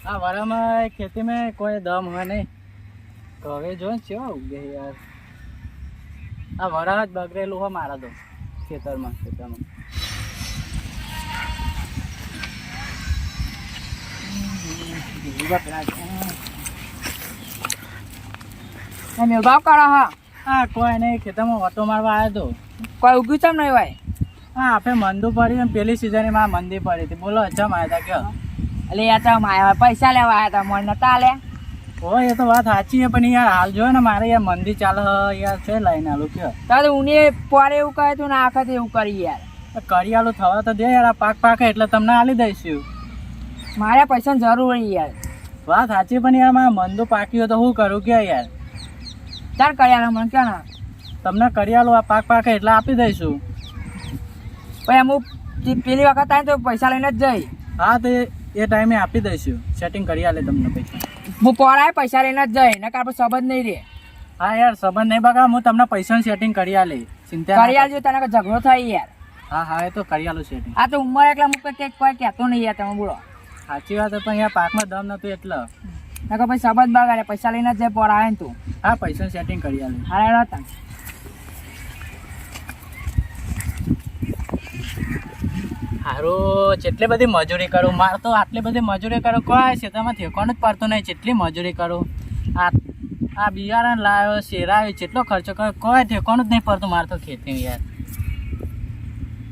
આ વારામાં ખેતી में कोई दम है नहीं तो હવે જો છે ઉગે યાર આ વરા જ બગડેલું હો મારા તો ખેતરમાં મેલભાવ કરો હા હા કોઈ નહીં ખેતરમાં ઓટો મારવા આવ્યો તો કોઈ ઉગ્યું ચમ નહીં ભાઈ હા આપણે મંદુ પડી પેલી સિઝનમાં મંદી પડી હતી બોલો અચ્છા આવ્યા હતા કયો એટલે યાર તમે આવ્યા પૈસા લેવા આવ્યા હતા મને નતા લે ઓ એ તો વાત સાચી છે પણ યાર હાલ જો ને મારે યાર મંદી ચાલે યાર છે લઈને આલું કયો તારે ઉને પોરે એવું કહે તું ને આખત એવું કરી યાર કરી આલું થવા તો દે યાર આ પાક પાકે એટલે તમને આલી દઈશું મારે પૈસાની જરૂર હોય યાર વાત સાચી પણ યાર મારે મંદુ પાક્યું તો શું કરું કે યાર ચાલ કર્યા મને ક્યાં તમને કરી આલું આ પાક પાકે એટલે આપી દઈશું પછી અમુક પેલી વખત આવે તો પૈસા લઈને જ જઈ હા તો એ ટાઈમે આપી દઈશું સેટિંગ કરી આલે તમને પૈસા હું પોરાય પૈસા લઈને જ જઈ ને કાપડ સંબંધ નહીં રે હા યાર સંબંધ નહીં બગા હું તમને પૈસાનું સેટિંગ કરી આલે ચિંતા કરી આલજો તને ઝઘડો થાય યાર હા હા એ તો કરી આલું સેટિંગ આ તો ઉંમર એટલે અમુક કંઈક કોઈ કહેતો નહીં યાર તમે બોલો સાચી વાત પણ યાર પાકમાં દમ નતું એટલે નકર પછી સંબંધ બગાડે પૈસા લઈને જ જાય પોરા આવે ને તું હા પૈસાનું સેટિંગ કરી આલે હા હતા હારું જેટલી બધી મજૂરી કરું મારે તો આટલી બધી મજૂરી કરું કોઈ ખેતરમાં ઠેકોણ જ પડતું નહીં જેટલી મજૂરી કરું આ બિયારણ લાવ્યો શેરાયો જેટલો ખર્ચો કર્યો કોઈ ઠેકોણ જ નહીં પડતું મારે તો ખેતી યાર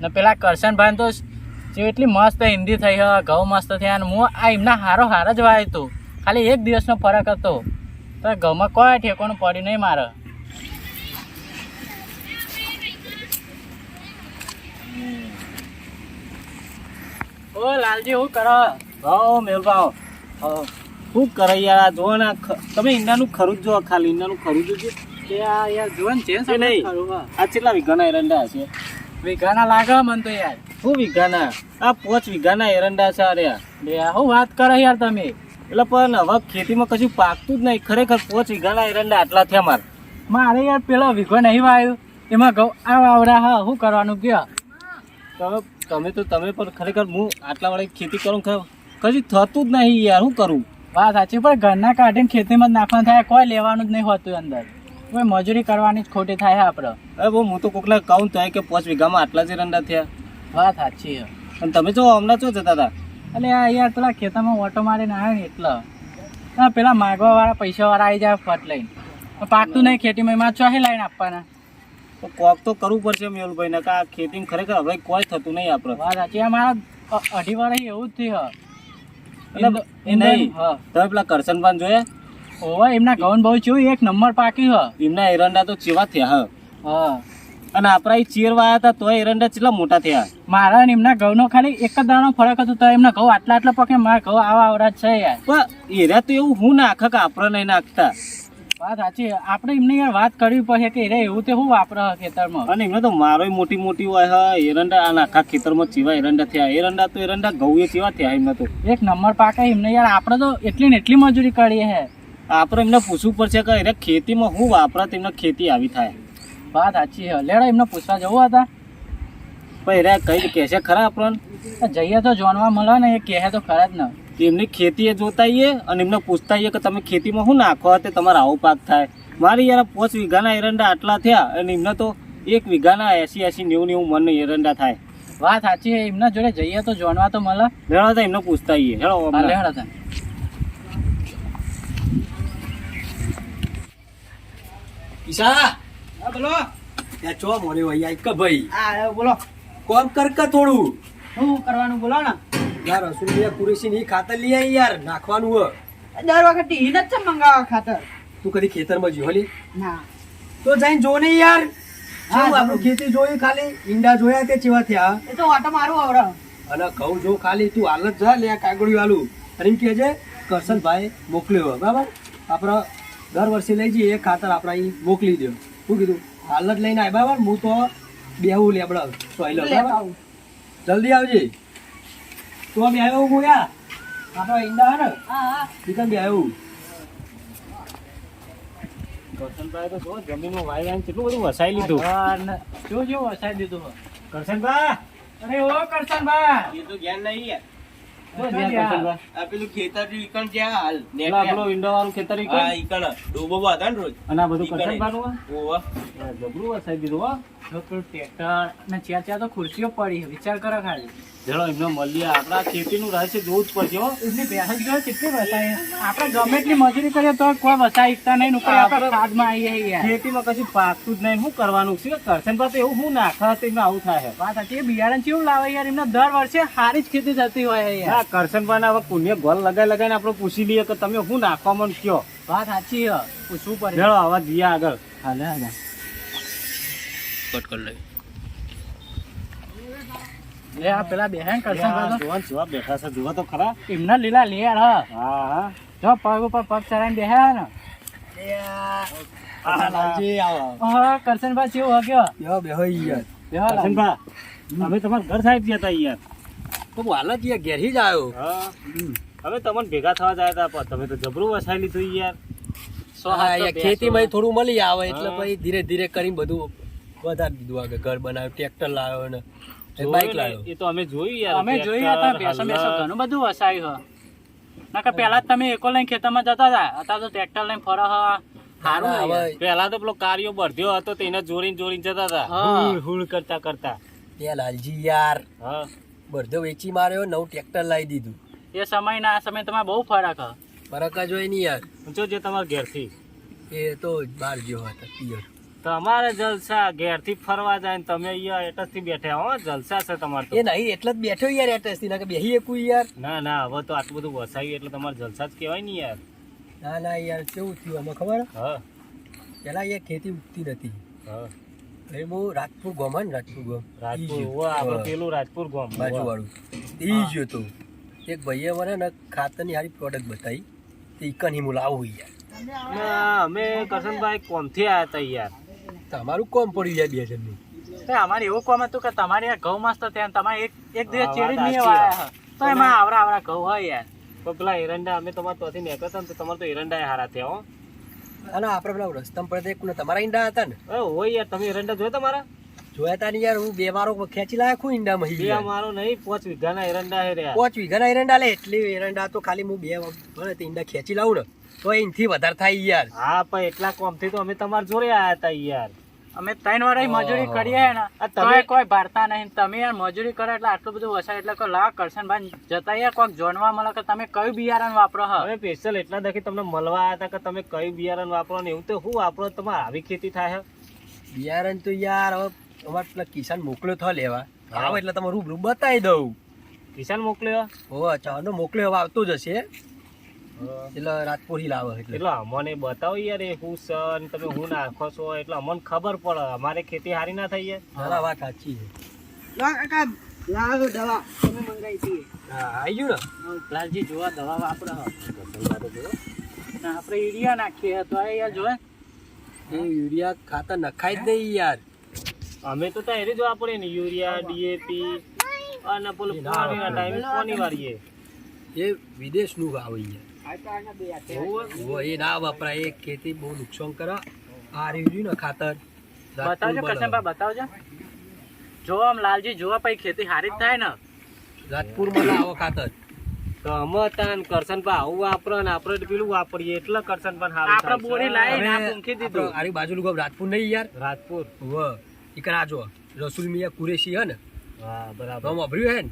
ને પેલા કરશનભાઈ તો જેટલી મસ્ત હિન્દી થઈ હ ઘઉં મસ્ત થયા અને હું આ એમના હાર જ વાવ્યું હતું ખાલી એક દિવસનો ફરક હતો તો ઘઉંમાં કોઈ ઠેકોણું પડ્યું નહીં મારે ઓ લાલજી શું કરો ભાવ મેલભાવ શું કરે યાર જો ને તમે ઈંડાનું ખરું જો ખાલી ઈંડાનું ખરું જોજો કે આ યાર જો ને છે નહીં આ કેટલા વીઘાના એરંડા છે વીઘાના લાગે મને તો યાર શું વીઘાના આ 5 વીઘાના એરંડા છે અરે બે શું વાત કરે યાર તમે એટલે પણ હવે ખેતીમાં કશું પાકતું જ નહીં ખરેખર 5 વીઘાના એરંડા આટલા થયા મારે યાર પેલો વીઘો નહીં વાવ્યું એમાં ઘઉં આ વાવડા હા શું કરવાનું કયો તમે પણ ખરેખર હું આટલા વાળી ખેતી કરું કશું થતું જ નહીં યાર શું કરું વાત સાચી પણ ઘરના કાઢીને ખેતીમાં જ નાખવાનું થાય કોઈ લેવાનું જ નહીં હોતું અંદર કોઈ મજૂરી કરવાની જ ખોટી થાય આપણે હવે હું તો કોકને કહું તો કે 5 વીઘામાં આટલા જ એરંડા થયા વાત સાચી અને તમે જો હમણાં શું જતા હતા એટલે આ યાર પેલા ખેતરમાં ઓટો મારીને આવે ને એટલે પેલા માગવા વાળા પૈસા વાળા આવી જાય ફટ લઈને પાકતું નહીં ખેતીમાં એમાં ચોહી લાઈને આપવાના તો કોક તો કરવું પડશે મેહુલભાઈ ને કે આ ખેતી ખરેખર હવે કોઈ થતું નહીં આપણે વાત સાચી મારા 2.5 વર્ષ એવું જ થયું એટલે એ નહીં તમે પેલા કરશનભાઈ જોયા ઓવા એમના ઘઉં બહુ ચેવું એક નંબર પાક્યું હ એમના એરંડા તો ચેવા થયા હા અને આપણા એ ચીર વાયા હતા તો એરંડા કેટલા મોટા થયા મારા ને એમના ઘઉંનો ખાલી એક જ દાણો ફરક હતો તો એમના ઘઉં આટલા પકે મારા ઘઉં આવા આવડા છે યાર પણ એરા તો એવું હું નાખે કે આપણે નહીં નાખતા વાત સાચી આપણે એમને યાર વાત કરવી પડે કે એરે એવું તે શું વાપરે ખેતરમાં અને એમને તો મારો મોટી હોય હા એરંડા આ આખા ખેતરમાં ચીવા એરંડા થયા એરંડા તો એરંડા ઘઉં એ ચીવા થયા એમને તો એક નંબર પાકે એમને યાર આપણે તો એટલી ને એટલી મજૂરી કરીએ હે આપણે એમને પૂછવું પડશે કે એરે ખેતીમાં શું વાપરા તેમને ખેતી આવી થાય વાત સાચી હે લેડો એમને પૂછવા જવું હતા પણ એરે કઈ કહેશે ખરા આપણને જઈએ તો જાણવા મળે ને એ કહે તો ખરા જ ને એમની ખેતી એ જોતાઈએ અને એમને પૂછતાઈએ કે તમે ખેતીમાં શું નાખો તે તમારો આવો પાક થાય મારી યાર 5 વીઘાના એરંડા આટલા થયા અને એમને તો 1 વીઘાના 80 90 મણ એરંડા થાય વાત સાચી છે એમના જોડે જઈએ તો જાણવા તો મળે લેડો તો એમને પૂછતાઈએ હેડો લેડો ઈશા હા બોલો ત્યાં ચો મોને હોય કે ભાઈ હા બોલો કોમ કર કે થોડું શું કરવાનું બોલો ને યાર રસુલિયા કુરેશી ની ખાતર લઈ આવી યાર નાખવાનું હ દર વખત ટીન જ છે મંગાવવા ખાતર તું કદી ખેતરમાં જ્યો લી ના તો જઈને જો ને યાર હા, શું આપણું ખેતી જોઈ ખાલી ઈંડા જોયા તે ચેવા થયા એ તો ઓટો મારું આવડે અને ઘઉં જો ખાલી તું હાલ જ જા લે આ કાગળિયું આલું અને એમ કહેજે કરશનભાઈ મોકલ્યો હે, બરાબર આપણે દર વર્ષે લઈ જઈએ એ ખાતર આપણે અહીં મોકલી દો શું કીધું હાલ જ લઈને આવ બરાબર હું તો બેહું લેબડા સોઈલ બરાબર જલ્દી આવજે તો અમે આવ્યો હું યાર આપણા ઈંડા હે ને હા બીજા બે આવ્યું કરશનભાઈ તો જો જમીનમાં વાઈ વાઈને કેટલું બધું વસાઈ લીધું જો વસાઈ દીધું કરશનભાઈ અરે ઓ કરશનભાઈ એ તો જ્ઞાન નહીં યાર શું છે કરશનભાઈ? આ પેલું ખેતર ઈકણ જ્યાં હાલ પેલા પેલો ઈંડા વાળું ખેતર ઈ હા કઈ? ઈકણ ડોબો બાંધે ને રોજ અને આ બધું ઈ કઈ? કરશનભાઈનું હે? ઓવા જબરું વસાઈ દીધું હો. તો પેલું ટ્રેક્ટર ને ચાર તો ખુરશીઓ પડી છે. વિચાર કરો ખાલી. જેનો એમને મળી આપણા ખેતીનું રહસ્ય જોવું જ પડશે હો. એમની બેહસ જો કેટલી વસાય. આપણે ગમે એટલી મજૂરી કરીએ તો કોઈ વસાય ઈકતા નહીં. ઉપર આપણે ખાદમાં આવીએ યાર. ખેતીમાં કશું પાકતું જ નહીં, શું કરવાનું છે? કરશનભાઈ તો એવું શું નાખે તો એમને આવું થાય. વાત સાચી. એ બિયારણ કેવું લાવે યાર. એમને દર વર્ષે સારી જ ખેતી થતી હોય યાર. હા, કરશનભાઈને હવે પુણ્ય ગોલ લગાઈને આપણે પૂછી લઈએ કે તમે શું નાખવામાં કયો. વાત સાચી છે. પૂછવું પડે. ચલો હવે જઈએ આગળ. હાલે હાલે. કટ કરી લઈ લે આ પેલા બેહેન કરશે જોવા જોવા બેઠા છે, જોવા તો ખરા. એમના લીલા લેર હ. હા હા. જો પગ ઉપર પગ ચડાઈને બેહે ને. લાલજી આવો હા કરશનભાઈ કેવું હગ્યો. બેહો બેહો યાર બેહો લાલ. કરશનભાઈ, અમે તમારા ઘર સાહેબ ગયા હતા યાર. તો હું હાલ જ યાર ઘેર જ આવ્યો. હા. હવે તમને ભેગા થવા જાય હતા પણ તમે તો જબરું વસાઈ લીધું યાર. હા, યાર ખેતીમાં થોડું મળી આવે એટલે પછી ધીરે ધીરે કરીને બધું વધારી દીધું. આગળ ઘર બનાવ્યું, ટ્રેક્ટર લાવ્યો ને બાઈક લાવ્યો. એ તો અમે જોયું યાર. અમે જોયું હતા બેસો બેસો ઘણું બધું વસાયું હ. નકર પેલા જ તમે એકો લઈને ખેતરમાં જતા હતા. અત્યારે તો ટ્રેક્ટર લઈને ફરો હ. સારું હવે હવે. પેલા તો પેલો કાર્યો બળધ્યો હતો તેને જોડીને જતા હતા. હા. હુળ હુળ કરતા કરતા. ત્યાં લાલજી યાર હા. બધો વેચી માર્યો, નવું ટ્રેક્ટર લાવી દીધું. એ સમય ના આ સમય તમારે બહુ ફરક હ. ફરક જ હોય નહીં યાર. જો જે તમારા ઘેરથી એ તો બહાર ગયો હતા પિયર. તમારે જલસા, ઘેરથી ફરવા જાય ને તમે અહીંયા એટસથી બેઠા હો. જલસા છે તમારે તો. એ નહીં એટલે જ બેઠો યાર એટસથી. ના કે બેહી એકું યાર. ના ના, હવે તો આટલું બધું વસાવ્યું એટલે તમારે જલસા જ કહેવાય ને યાર. ના ના યાર કેવું થયું અમે ખબર? હા પેલા યાર ખેતી ઉગતી નથી. હા. હવે હું રાજપુર ગામ હોય ને રાજપુર ગામ રાજપુર હોવે, આપણે પેલું રાજપુર ગામ હોવે. બાજુ વાળું એ જ હતો. એક ભાઈએ મને ને ખાતરની સારી પ્રોડક્ટ બતાવી. ઈકન હું લાવું યાર. ના, અમે કરશનભાઈ કોમથી આવ્યા હતા યાર. તમારું કોમ પડ્યું યાર 2 જણનું. અમારે એવું કામ હતું કે તમારે યાર ઘઉં મસ્ત થયા. તમારે એક દિવસ હા, ચેડી જ વાત નહીં સાચી વાયા હ. તો એમાં આવરા ઘઉં હોય યાર. તો પેલા એરંડા અમે તમારે ત્યાંથી નીકળતા ને તો તમારે તો એરંડા હારા થયા હો. અને આપણે પેલા રસ્તામાં પડે એક તમારા ઈંડા હતા ને, હોય યાર, તમે એરંડા જોયા તમારા? જોયા તા ને યાર. હું 2 વારો ખેંચી લાયા ખું ઈંડા માં. બે મારો નહીં, 5 વીઘાના એરંડા હે રહ્યા. 5 વીઘાના એરંડા લે. એટલે એરંડા તો ખાલી હું 2 ભલે તે ઈંડા ખેંચી લાવું ને તો એનથી વધારે થાય યાર. હા, પણ એટલા કોમથી તો અમે તમારા જોડે આવ્યા હતા યાર. અમે 3 વર્ષ મજૂરી કરીએ ને આ તમે તમે- કોઈ ભારતા નહીં. તમે યાર મજૂરી કરો એટલે આટલું બધું વસાય એટલે કે લા કરશનભાઈ જતા યાર કોઈક જાણવા મળે કે તમે કયું બિયારણ વાપરો હ. અમે સ્પેશિયલ એટલા દખી તમને મળવા આવ્યા હતા કે તમે કયું બિયારણ વાપરો ને એવું તો શું વાપરો તમારે આવી ખેતી થાય. બિયારણ તો યાર હવે અમારે પેલા કિસાન મોકલ્યો થો લેવા. હા. આવે એટલે તમે રૂબરૂ બતાવી દઉં. કિસાન મોકલ્યો. હોવા ચાનો મોકલ્યો હવે આવતો જ હશે. એટલે રાજપુર થી લાવે એટલે એટલે અમને બતાવો યાર એ શું છે ને તમે શું નાખો છો એટલે અમને ખબર પડે. અમારે ખેતી સારી ના થઈ યાર. ના વાત સાચી છે. દવા તમે મંગાવી હતી. હા આવી ગયું ને. લાલજી જોવા દવા વાપરો હ. આપણે યુરિયા નાખીએ તો આ યાર જોવે. એ યુરિયા ખાતર નખાય જ નહીં યાર. અમે તો ત્યાં જ વાપરીએ ને યુરિયા, ડીએપી અને પેલું પાણીના ટાઈમે પાણી વાળીએ. એ વિદેશનું આવે યાર. એવું હોય? હોવે, એ ના વપરાય. એ ખેતી બહુ નુકસાન કરે. આ રહ્યું ને ખાતર બતાવજો કરશનભાઈ બતાવજો. જો આમ લાલજી જોવા પછી ખેતી સારી જ થાય ને. રાજપુર માં આવો ખાતર. તો અમે તાન કરશનભાઈ આવું વાપરો ને આપણે પેલું વાપરીએ એટલે કરશનભાઈ સારું આપણે થાય છે. બોરી લાવી ના પૂંખી દીધું. આરી બાજુ ગામ રાજપુર નહીં યાર. રાજપુર. હોવે, ઈ કરા જો રસુલ મિયા કુરેશી હે ને, હા બરાબર. ગામ અભર્યું હે ને,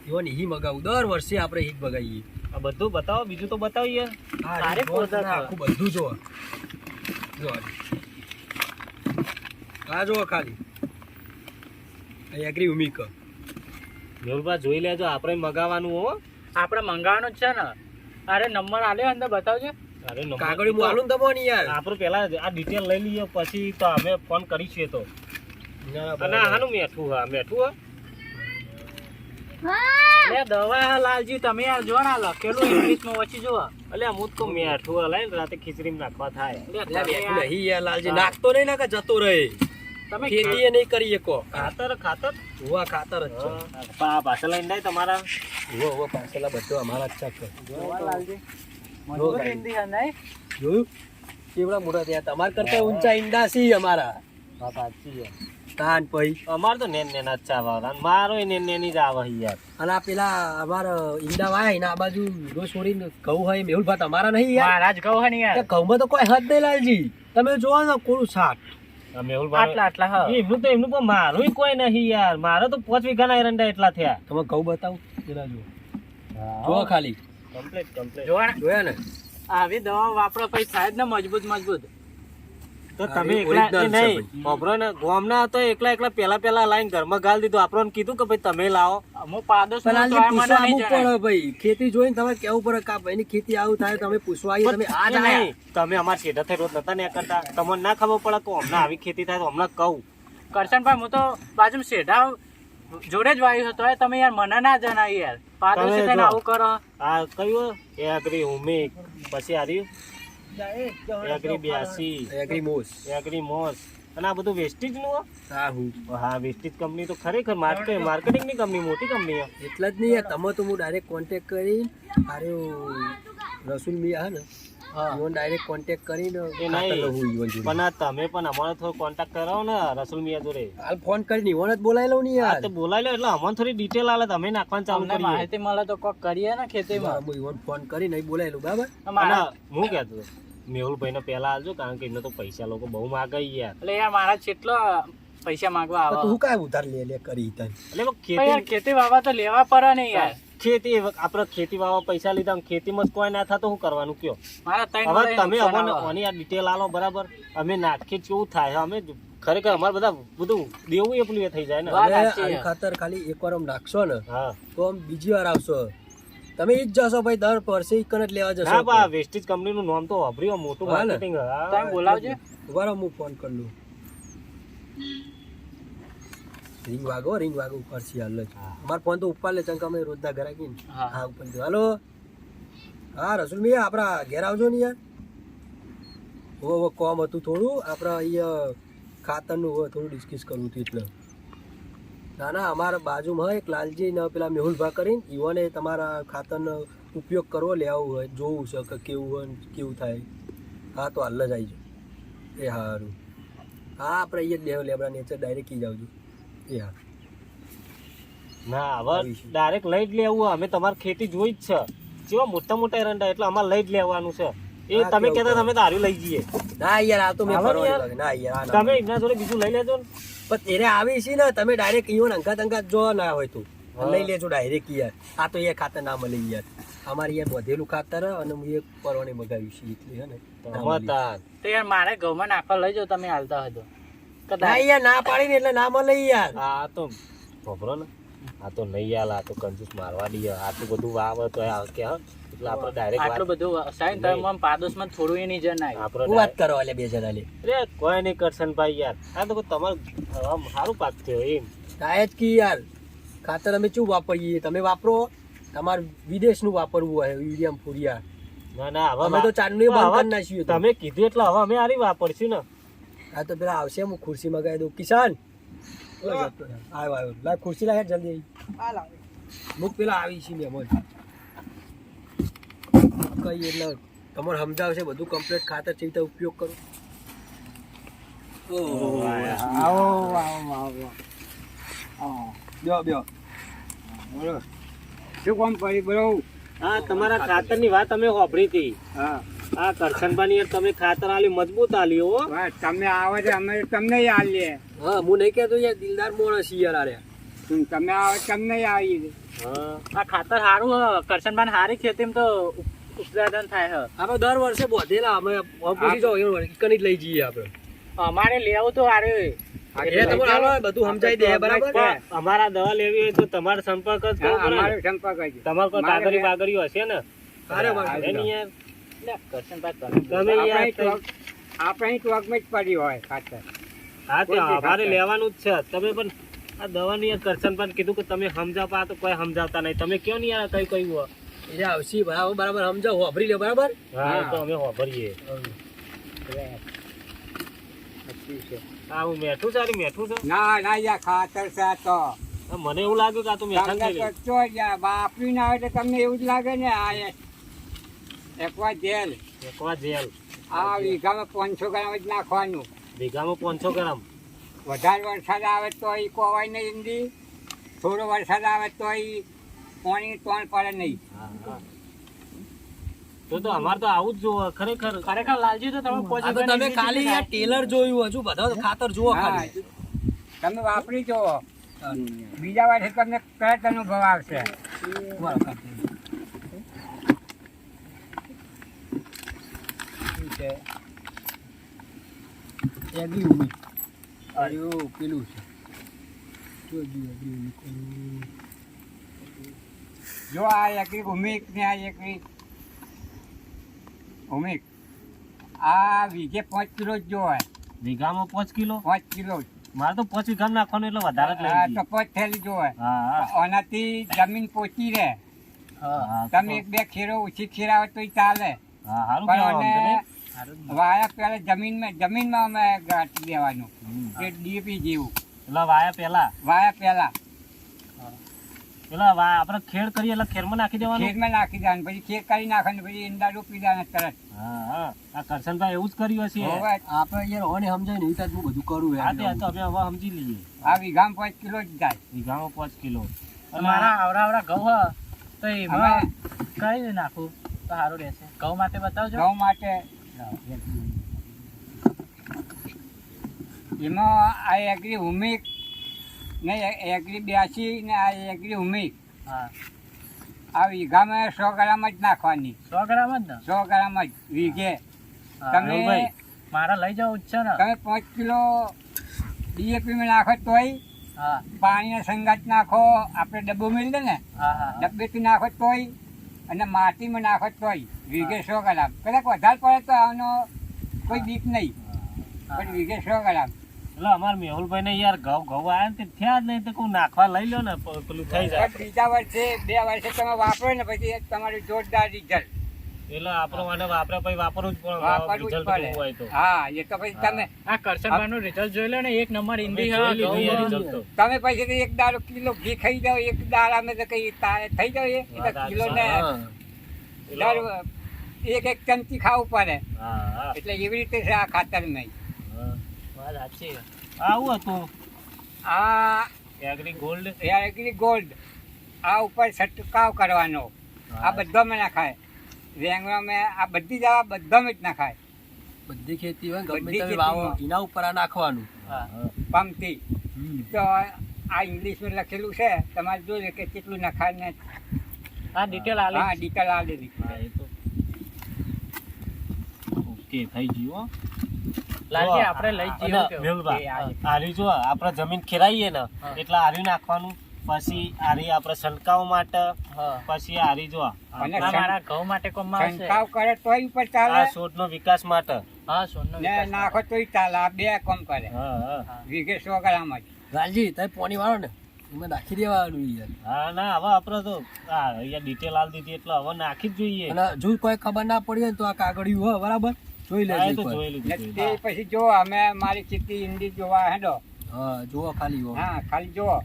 ઈવન ઈ મગાવું. દર વર્ષે આપણે ઈ જ મગાવીએ. આ બધું બતાવો, બીજું તો બતાવીએ. આ સારી જો પોઝ તમે છે. આખું બધું જો. જો આ જો ખાલી એગ્રી ઉમિક. મેહુલભાઈ જોઈ લેજો, આપણે મગાવવાનું હો. આપણે મંગાવવાનું જ છે ને. અરે નંબર આલ્યો અંદર બતાવજો. અરે નંબર કાગળ હું આલું ને તમને યાર. આપણે પેલા આ ડિટેલ લઈ લઈએ પછી તો અમે ફોન કરીશું તો. ના, અને બરાબર. આનું મેઠું હા, મેઠું હા. લે દવા લાલજી તમે યાર જો ને આ લખેલું ઇંગ્લિશમાં વાંચી જુઓ. એટલે અમુક તો મેઠું હલાય ને રાતે ખીચડીમાં નાખવા થાય. લે લે, તમે બેઠું યાર- નહીં યાર લાલજી. નાખતો નહીં ને કે જતો રહે. તમે ખેતી એ નહીં કરી શકો. ખાતર ખાતર હુવા ખાતર જ છે. પાછળ લઈને જાય તમારા. હુવા હુવા પાછલા બધું અમારા જ છે. જોવા લાલજી મજબૂત હિન્દી હે નહીં? જોયું કેવડા મોટા થયા. તમારા કરતા ઊંચા ઈંડા સી અમારા. હા સાચી છે. તાન પછી અમાર તો નેન નેના જ ચાવા અને મારો નેન નેની જ આવે યાર. અને આ પેલા અમારા ઈંડા વાય ને આ બાજુ વીઘો છોડીને ઘઉં હોય મેહુલ ભાત અમારા નહીં યાર. મારા જ કહું હે ને યાર. એ ઘઉંમાં તો કોઈ હદ નહીં લાલજી. તમે જોવો ને કોનું શાક. આટલા હ એમનું પણ મારું કોઈ નહીં યાર. મારે તો 5 વીઘાના એરંડા એટલા થયા. તમે ઘઉં બતાવો જરા જો. જો ખાલી કમ્પ્લીટ જોયા ને. આવી દવા વાપરો પછી થાય જ ને મજબૂત. તો હા, તમે એ એકલા original એ છે નહીં ભાઈ. વાપરો ને ગોમના હતો એકલા પેલા લાઈન ઘરમાં ગાલ દીધું. આપણને કીધું કે ભાઈ તમે લાવો. હું પાડોશ પણ નો આજે તો આ મને પૂછવા નહીં આવવું જણાય. પડે ભાઈ. ખેતી જોઈને તમે કેવું પડે કે આ ભાઈની ખેતી આવું થાય તમે પૂછવા આવીએ તમે આ જ એ આયા. નહીં, તમે અમારા શેઠા થઈ રોજ નતા ને કરતા. તમને ના ખબર પડે કે હમણાં આવી ખેતી થાય તો હમણાં કહું. કરશનભાઈ હું તો બાજુમાં શેઢા જોડે જ વાયું હતો એ તમે યાર મને ના જણાય યાર. પાડોશી તમે થઈને જો. આવું કરો. આ કયું એગ્રી ઉમેક પછી આવ્યું એગ્રી 82 એગ્રી મોસ. એગ્રી મોસ અને આ બધું વેસ્ટેજ નું હો. હા હું હા વેસ્ટેજ કંપની તો ખરેખર માર્કેટિંગ ની કંપની મોટી કંપની છે. એટલા જ નહીં યાર, તમે તો હું ડાયરેક્ટ કોન્ટેક્ટ કરીને અરે રસુલ મિયા હે ને ઈવન ડાયરેક્ટ કોન્ટેક્ટ કરીને એ ખાતર નહીં લઉં ઈવન જોડે. પણ આ તમે પણ અમારો થોડો કોન્ટેક્ટ કરાવો ને રસુલ મિયા જોડે. હાલ ફોન કરીને ઈવન જ બોલાવી લઉં ને આ યાર. તો બોલાવી લો એટલે અમને થોડી ડિટેલ આલે તમે નાખવાનું ચાલુ અમને કરીએ. માહિતી મળે તો કોક કરીએ ને ખેતીમાં. હું ઈવન ફોન કરીને અહીં બોલાવી લઉં બરાબર. અને મારા- હું કહેતો હતો, મેહુલભાઈ ને પેલા આવજો કારણ કે એમને તો પૈસા લોકો બહુ માગે યાર. એટલે યાર મારા કેટલો પૈસા માંગવા તો આવે. તું કાંઈ ઉધાર લે કરી તને. એટલે પણ યાર ખેતી વાવા તો લેવા પડે ને યાર. ખેતી આપણે ખેતી વાળા પૈસા લીધા ખેતીમાં જ કોઈ ના થાય તો શું કરવાનું કયો. મારા ત્રણ હવે વર્ષ તમે નુકસાન અમને આવે. આની આ ડિટેલ આલો બરાબર. અમે નાખીએ કેવું થાય અમે ખરેખર અમારે બધા બધું દેવું એ પેલું એ થઈ જાય ને. વાત હવે સાચી આનું છે. ખાતર ખાલી એકવાર આમ નાખશો ને હા તો આમ બીજી વાર આવશો તમે ઈ જ જશો ભાઈ દર વર્ષે ઈ કણ જ લેવા ના જશો. બા વેસ્ટેજ કંપની નું નામ તો વાપર્યું મોટું હા ને. માર્કેટિંગ. તમે બોલાવજો. ઉભા રહો, હું ફોન કરી લઉં. રિંગ વાગો ઉપરથી હાલ જ. અમારો ફોન તો ઉપર લે ચંક અમે રોજના ઘરે આવીએ ને. હા. હા ઉપર દે. હાલો હા રસુલ મિયા આપણા ઘેર આવજો ને યાર. ઓ કોમ હતું થોડું આપણે અહીંયા ખાતરનું હોય થોડું ડિસ્કસ કરવું હતું એટલે. ના ના અમારા બાજુમાં એક લાલજી ને પેલા મેહુલભા કરીને ઈવોને તમારા ખાતરનો ઉપયોગ કરવો લેવું હોય જોવું છે કે કેવું હોય ને કેવું થાય. હા તો હાલ જ આવી જાઓ. એ સારું. હા આપણે અહીંયા જ લેબડા નેચર ડાયરેક્ટ ઈ જ આવજો. એ હા ના હવે ડાયરેક્ટ લઈ જ લેવું. અમે તમારી ખેતી જોઈ જ છે. જેવા મોટા એરંડા એટલે અમારે લઈ જ લેવાનું છે. એ હા, તમે કેવું કહેતા કરે? તમે તારું લઈ જઈએ. ના યાર આ તો મેં આવો ને ફરવા યાર. લાગે. ના યાર આ ના. તમે એમના જોડે બીજું લઈ લેજો ને. પણ એને આવી છે ને તમે ડાયરેક્ટ ઈવન અંગાત જો ના હોય તો હા. લઈ લેજો ડાયરેક્ટ યાર. આ તો એ ખાતર ના મળે યાર. અમારે યાર વધેલું ખાતર હે અને હું એક પરવાને મગાવ્યું છે એટલે હે ને ના મળે. મતા. તો યાર મારે ઘઉંમાં નાખવા લઈ જાઓ તમે હાલતા હતો. ના યાર ના પાડી ને એટલે ના મળે યાર. આ તો ખબરો ને આ તો નહીં યાર આ તો કંજૂસ મારવા દઈએ. આટલું બધું વાવ તો આ કે હા એટલે આપણે ડાયરેક્ટ આટલું બધું સાઈન તમે આમ પાડોશમાં થોડું એ નહીં જણાય. આપણે હું વાત કરો એટલે બે જણા લે અરે કોઈ નહીં કરશન ભાઈ યાર. આ તો તમારું આમ સારું પાક થયો એમ. થાય જ કે યાર ખાતર અમે શું વાપરીએ તમે વાપરો. તમારે વિદેશનું વાપરવું હોય યુરિયા ફુરિયા. ના ના હવે અમે તો ચાંદની બંધ હવે કરી નાખ્યું. તમે કીધું એટલે હવે અમે આરી વાપરશું ને. હા તો પેલા આવશે હું ખુરશી મગાવી દઉં. કિસાન આવ્યો લાવ ખુરશી લાવ જલ્દી મુક પેલા આવી છે ને અમર કઈ એટલે તમારે સમજાવશે બધું કમ્પ્લીટ ખાતર છે રીતે ઉપયોગ કરો. હા તમારા ખાતરની વાત અમે સાંભળી હતી. આ કરશનભાઈ યાર તમે ખાતર આલી મજબૂત આલી હો. તમે આવો તો અમે તમને આવીએ. હા હું નહીં કહેતો યાર દિલદાર માણસ છે યાર આરે. તમે આવો તમને આવીએ. હા આ ખાતર સારું હ કરશનભાઈ હારી ખેતીમાં તો ઉત્પાદન થાય હ. આપણે દર વર્ષે બોધેલા અમે પૂછી જાઓ કની જ લઈ જઈએ આપણે. અમારે લેવું તો હારે એ તમારે હાલો બધું સમજાઈ દે બરાબર. પણ અમારા દવા લેવી હોય તો તમારો સંપર્ક જ કરવો પડે ને. અમારો સંપર્ક જ. તમારે કોઈ કાગળી બાગળીઓ હશે ને. અરે હે ને યાર લે, કરશનભાઈ તમે તમે યાર આપણે ટોકમાં જ પડી હોય ખાતર. હા તે કોઈ બી અમારે ખાતર. લેવાનું જ છે. તમે પણ આ દવાની યાર કરશનભાઈ કીધું કે તમે સમજાવવા આ તો કોઈ સમજાવતા નહીં. તમે કયો ને યાર કઈ કહ્યું. એ આવશે બરાબર બરાબર સમજાવો વાપરી લે બરાબર. હા તો અમે વાપરીએ. આ હું મેઠું સારી મેઠું છે. ના ના યા ખાતર છે આ તો. આ મને એવું લાગ્યું કે આ તો મેઠા તમને થઈ તો યા વાપરી ના આવે તો તમને એવું જ લાગે ને આ એકવા જેલ એકવા જેલ આ વીઘામાં 500 ગ્રામ જ નાખવાનું. વીઘામાં 500 ગ્રામ. વધારે વરસાદ આવે તો એ કોવાય નહીં ઈંડી, થોડો વરસાદ આવે તો એ પાણી તોણ પડે નહીં. તો અમારે તો આવું જ જોવે ખરેખર. ખરેખર લાલજી તો તમે આ પહોંચી તો તમે ખાલી યાર ટેલર જોયું હજુ બધા ખાતર જુઓ હા, ખાલી. તમે વાપરી જુઓ, બીજા વર્ષે તમને તરત અનુભવ આવશે. તમારો ખાતર. શું છે? એગ્રી ઉમી. આર્યું પેલું છે. જોજો એગ્રી ઉમી. જો આ એકરી ઉમિક ને આ એકરી ઉમિક આ વીઘે 5 કિલો જ જોવાય. વીઘામાં 5 કિલો. 5 કિલો જ. મારે તો 5 વીઘામાં નાખવાનું એટલે વધારે જ હા, લઈ તો 5 થેલી જોવાય. હા આનાથી જમીન પોચી રહે. હા તમે એક બે ખેરો ઓછી ખેરાવે તો ચાલે. હા સારું પણ કહેવાય અને વાયા પહેલા જમીનમાં અમે ગાંઠી દેવાનું, એ ડીએપી જેવું. એટલે વાયા પેલા વાયા પહેલા આપણે ખેડ કરીએ એટલે ખેરમાં નાખી દેવાનું. ખેતમાં નાખી દેવાનું, પછી ખેત કરી નાખવાનું, પછી ઈંડા રોપી દેવાના તરત. હા આ કરશનભાઈ એવું જ કર્યું હશે. હવે આપણે યાર ઓને સમજાય ને એ રીતના હું બધું કરું હા યાર. તે તો અમે હવે સમજી લઈએ. આ વીઘામાં 5 કિલો જ જાય. વીઘામાં 5 કિલો. મારા આવડા ઘઉં હ તો એમાં અમે કઈ નાખું તો સારું રહેશે? ઘઉં માટે બતાવજો. ઘઉં માટે એમાં આ એગ્રી ઉમિક ને એગ્રી 82 ને આ એગ્રી ઉમિક હા, આ વીઘામાં 100 ગ્રામ જ નાખવાની. 100 ગ્રામ જ ને? 100 ગ્રામ જ વીઘે. હા, તમે ભાઈ. મારા લઈ જવું જ છે ને. તમે 5 કિલો ડીએપી માં નાખો તોય, હા પાણીનો સંગાત નાખો, આપણે ડબ્બો મિલે ને હા હા ડબ્બેથી નાખો તોય, અને માટીમાં નાખો તોય વીઘે 100 ગ્રામ. કદાચ વધારે પડે તો આનો કોઈ બીક નહીં, પણ વીઘે 100 ગ્રામ. એટલે અમારે મેહુલભાઈ ને યાર ઘઉં આવ્યા ને તે થયા જ નહીં તો કોઈ નાખવા લઈ લો ને પેલું થઈ જાય. પણ બીજા વર્ષે 2 વર્ષે તમે વાપરો ને પછી તમારું જોરદાર રિઝલ્ટ એટલે આપણો માટે વાપરે પછી વાપરવું જ પડે. વાપરવું જ result જોવું હોય તો. પડે. હા, એ તો પછી તમે આ કરશનભાઈ નું રિઝલ્ટ જોઈ લો ને, એક નંબર ઈંડી જોઈ હા, લીધું ઘઉં યાર હા. result તો. તમે પછી તો 1 દાડો કિલો ઘી ખાઈ જાઓ, 1 દાડામાં તો કઈ તારે થઈ જાવ. એ તો કિલો ને એક ચમચી ખાવું પડે. હા એટલે એવી રીતે છે આ ખાતર નહીં. વાત સાચી. આવું હતું આ એગ્રી ગોલ્ડ. એગ્રી ગોલ્ડ આ ઉપર છંટકાવ કરવાનો. આ બધામાં નાખાય. વેંગણામાં આ બધી દવા બધામાં જ નાખાય. બધી ખેતી હોય ગમે બધી તમે વાવો ખેતીમાં. એના ઉપર આ નાખવાનું. હા પંપથી. તો આ ઇંગ્લિશમાં લખેલું છે, તમારે જોઈએ કે કેટલું નખાય ને. આ ડિટેલ આલે. હા, ડિટેલ આલેલી. હા એ તો ઓકે થઈ ગયું હો. લાલજી આપણે લઈ અને જઈએ કે મેહુલભાઈ, એ આ આર્યું જો આપણે જમીન ખેરાઈએ ને એટલે આર્યું નાખવાનું. પછી આરી આપણે છંટકાવ માટે, હા. પછી આરી જો અને આ મારા ઘઉં માટે કોમમાં આવશે. છંટકાવ કરે તોય ઉપર આ ચાલે છોડનો વિકાસ માટે. હા સોનનો ને વિકાસ. નાખો તોય ચાલે. આ 2 કામ કરે. હા વીઘે 100 ગ્રામ જ. લાલજી તમે પોણી વાળો ને એમાં નાખી દેવાનું યાર. હા ના હવે આપણે તો અહીંયા ડિટેલ આલી દીધી એટલે હવે નાખી જ જોઈએ. અને જો કોઈ ખબર ના પડી હોય ને તો આ કાગળિયું હોય બરાબર જોઈ હા, એ લેજો તો એકવાર. જોઈ લીધું, ને જોઈ તે લીધું. પછી જો અમે મારી ચીટી ઈંડી જોવા હેડો. હા જુઓ ખાલી હો. હા, ખાલી જુઓ.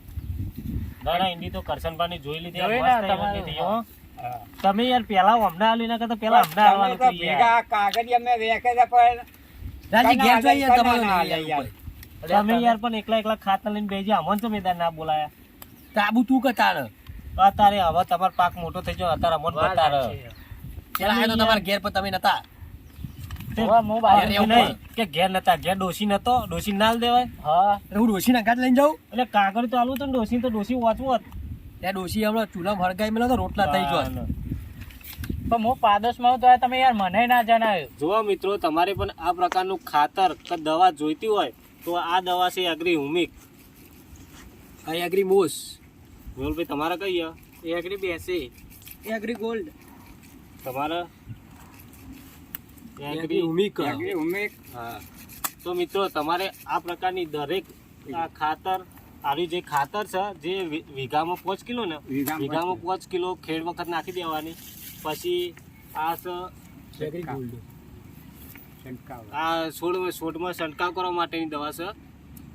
ના ના ઈંડી તો કરશનભાઈ જોઈ લીધી. જોઈ મસ્ત ને ઈંડી તમારે. લીધી હો. હા. તમે યાર પેલા અમને આલી ના કરતા પેલા અમને તમે આવવાનું તો હતું યાર. ભેગા કાગળિયા મેં વેચે છે પણ લાલજી ઘેર કના જોઈએ કના તમારે ના નહીં યાર. ઉપર. તમે યાર પણ એકલા ખાતર લઈને બેસી અમન તો મેદાન ના બોલાયા. તાબુ તું કે તારે અત્યારે હવે તમારો પાક મોટો થઈ ગયો અત્યારે અમન વાત બતારે. સાચી. પેલા આયા તો તમારા ઘેર પર તમે નતા. તે હવે હું બહાર એવું રહેવું નહીં કે ઘેર નતા, ઘેર ડોસી નતો, ડોસી ના દેવાય. હા એટલે હું ડોશીના ઘાટ લઈને જાઉં એટલે કાગળ તો આલું તો ડોસી વાંચવું હોત. ત્યાં ડોશી હમણાં ચૂલામાં હળગાઈ મેલો તો રોટલા થઈ ગયો. પણ હું પાડોશમાં હોઉં તો તમે યાર મને ના જણાવ્યું. જો મિત્રો તમારે પણ આ પ્રકારનું ખાતર કે દવા જોઈતી હોય તો આ દવા છે એગ્રી હુમિક. આ એગ્રી મોસ મેહુલભાઈ તમારે કઈ એકડી બેસી એગ્રી ગોલ્ડ તમારે એગ્રી ઉમિક એગ્રી ઉમેક. હા તો મિત્રો તમારે આ પ્રકારની દરેક આ ખાતર આરી જે ખાતર છે જે વીઘામાં 5 કિલો ને વીઘામાં 5 કિલો ખેડ વખત નાખી દેવાની. પછી આ છે એગ્રી ગોલ્ડ છંટકાવ. આ છોડમાં છંટકાવ કરવા માટેની દવા છે.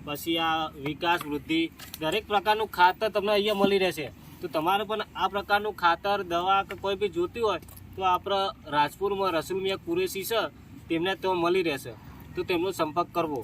પછી આ વિકાસ વૃદ્ધિ દરેક પ્રકારનું ખાતર તમને અહીંયા મળી રહેશે. તો તમારે પણ આ પ્રકારનું ખાતર દવા કે કોઈ બી જોતી હોય તો આપણે રાજપુરમાં રસુલ મિયા કુરેશી છે તેમને તો મળી રહેશે. તો તેમનો સંપર્ક કરવો.